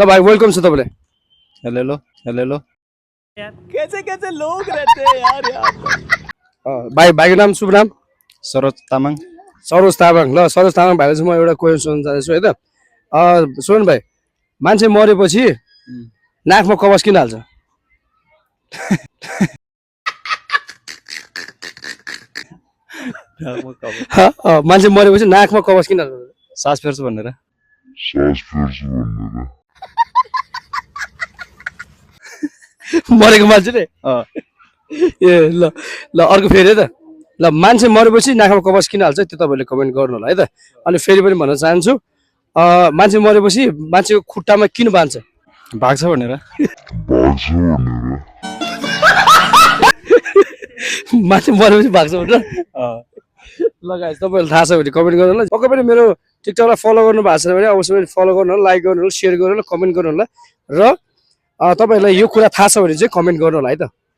ल भाइ वेलकम छ तपाईँलाई। हेलो हेलो कैसे कैसे लोग रहते हैं यार यहाँ पर। भाइ भाइको नाम शुभ नाम? सरोज तामाङ। सरोज तामाङ। ल सरोज तामाङ भाइलाई चाहिँ म एउटा क्वेसन सोध्न चाहन्छु है त। सोहन भाइ, मान्छे मरेपछि नाकमा कवच किन हाल्छ? मान्छे मरेपछि नाकमा कवच किन हाल्छ? सास फेर्छ भनेर। मरेको मान्छेले? ए ल ल अर्को फेरि है त। ल मान्छे मरेपछि नाकमा कवच किन हाल्छ त्यो तपाईँले कमेन्ट गर्नु होला है त। अनि फेरि पनि भन्न चाहन्छु मान्छे मरेपछि मान्छेको खुट्टामा किन बाँध्छ? भाग्छ भनेर। मान्छे मरेपछि भाग्छ भनेर? ल गाइस तपाईँहरूलाई थाहा छ भने कमेन्ट गर्नु होला। पक्कै पनि मेरो टिकटकलाई फलो गर्नु भएको छ भने अवश्य पनि फलो गर्नु होला, लाइक गर्नु होला, सेयर गर्नु होला, कमेन्ट गर्नु होला र तपाईँहरूलाई यो कुरा थाहा छ भने चाहिँ कमेन्ट गर्नु होला है त।